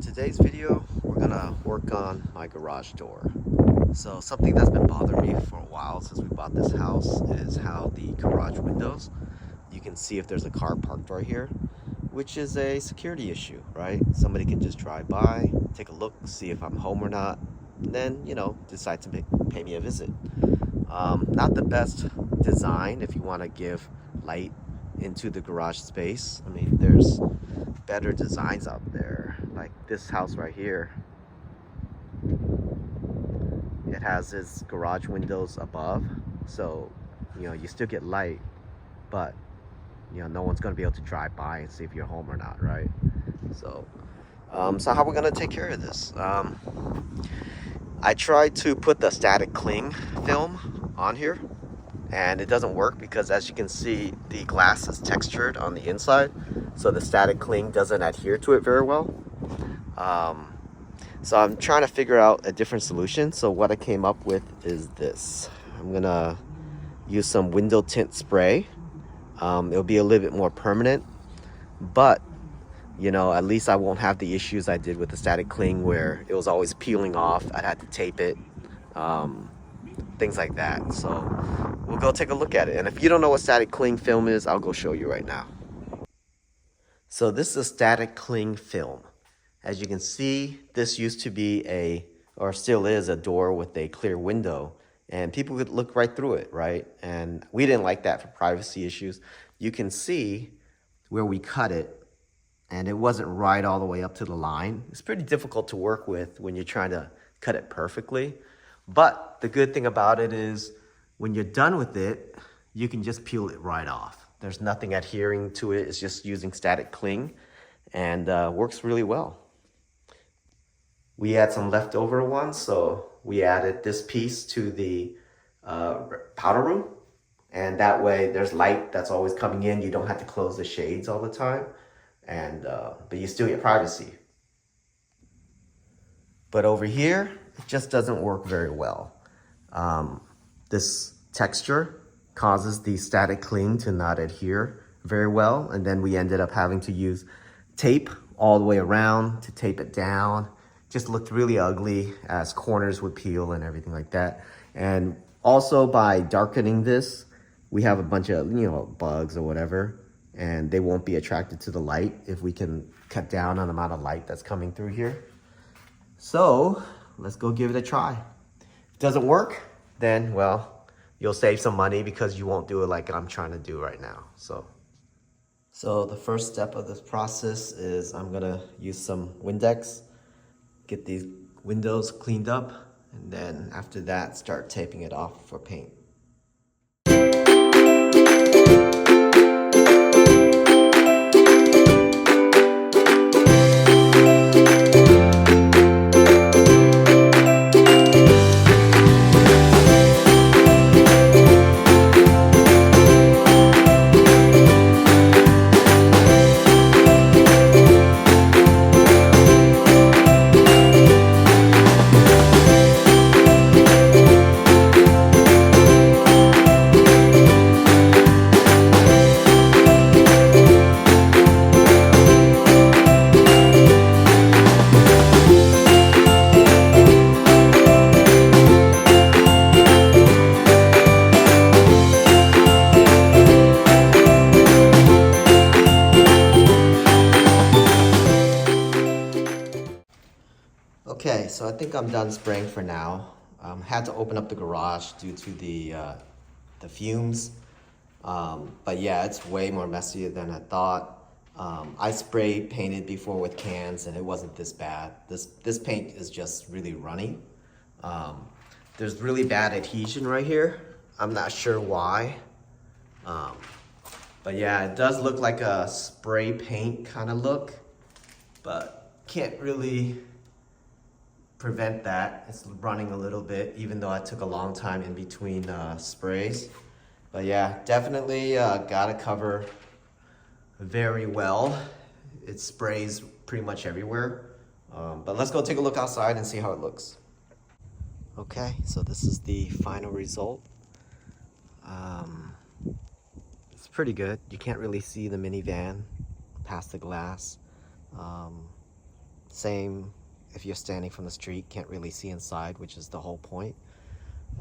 today's video, we're gonna work on my garage door. So something that's been bothering me for a while since we bought this house is how the garage windows, you can see if there's a car parked right here, which is a security issue, right? Somebody can just drive by, take a look, see if I'm home or not, and then, decide to pay me a visit. Not the best design if you want to give light into the garage space. I mean, there's better designs out there. Like this house right here, it has its garage windows above, so you still get light, but no one's going to be able to drive by and see if you're home or not, right? So how we're going to take care of this, I tried to put the static cling film on here, and it doesn't work because, as you can see, the glass is textured on the inside, so the static cling doesn't adhere to it very well. So I'm trying to figure out a different solution. So what I came up with is this. I'm gonna use some window tint spray. It'll be a little bit more permanent, but at least I won't have the issues I did with the static cling where it was always peeling off. I had to tape it, things like that. So we'll go take a look at it. And if you don't know what static cling film is, I'll go show you right now. So this is a static cling film. As you can see, this used to be or still is, a door with a clear window, and people could look right through it, right? And we didn't like that for privacy issues. You can see where we cut it, and it wasn't right all the way up to the line. It's pretty difficult to work with when you're trying to cut it perfectly. But the good thing about it is when you're done with it, you can just peel it right off. There's nothing adhering to it. It's just using static cling, and works really well. We had some leftover ones, so we added this piece to the powder room, and that way there's light that's always coming in. You don't have to close the shades all the time, and but you still get privacy. But over here, it just doesn't work very well. This texture causes the static cling to not adhere very well, and then we ended up having to use tape all the way around to tape it down. Just looked really ugly as corners would peel and everything like that. And also by darkening this, we have a bunch of bugs or whatever, and they won't be attracted to the light if we can cut down on the amount of light that's coming through here. So let's go give it a try. If it doesn't work, then well, you'll save some money because you won't do it like I'm trying to do right now. So the first step of this process is I'm gonna use some Windex, get these windows cleaned up, and then after that start taping it off for paint. Okay, so I think I'm done spraying for now. Had to open up the garage due to the fumes. But yeah, it's way more messier than I thought. I spray painted before with cans and it wasn't this bad. This paint is just really runny. There's really bad adhesion right here. I'm not sure why. But yeah, it does look like a spray paint kind of look, but can't really prevent that. It's running a little bit, even though I took a long time in between sprays. But yeah, definitely gotta cover very well. It sprays pretty much everywhere. But let's go take a look outside and see how it looks. Okay, so this is the final result. It's pretty good. You can't really see the minivan past the glass. Same if you're standing from the street, can't really see inside, which is the whole point.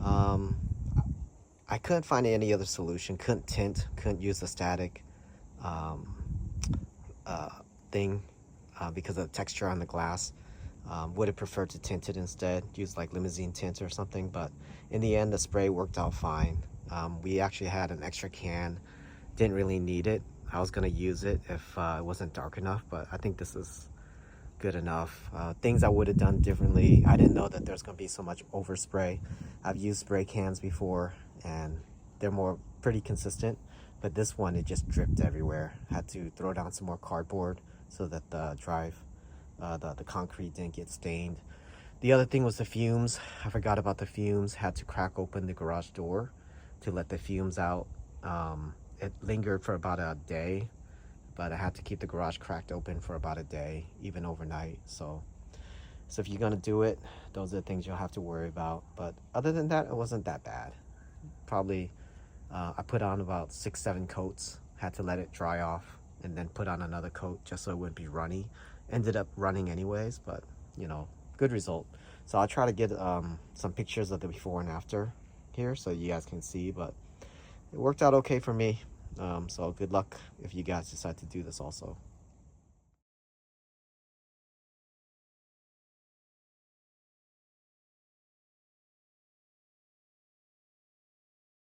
Um, I couldn't find any other solution. Couldn't tint, couldn't use the static um, uh, thing because of the texture on the glass. Would have preferred to tint it instead, use like limousine tint or something, but in the end the spray worked out fine. We actually had an extra can, didn't really need it. I was gonna use it if it wasn't dark enough, but I think this is good enough. Things I would have done differently, I didn't know that there's gonna be so much overspray. I've used spray cans before and they're pretty consistent, but this one, it just dripped everywhere. Had to throw down some more cardboard so that the the concrete didn't get stained. The other thing was the fumes. I forgot about the fumes. Had to crack open the garage door to let the fumes out. It lingered for about a day, but I had to keep the garage cracked open for about a day, even overnight. So if you're gonna do it, those are the things you'll have to worry about. But other than that, it wasn't that bad. Probably, I put on about 6-7 coats. Had to let it dry off and then put on another coat just so it wouldn't be runny. Ended up running anyways, but good result. So I'll try to get some pictures of the before and after here so you guys can see, but it worked out okay for me. So good luck if you guys decide to do this also.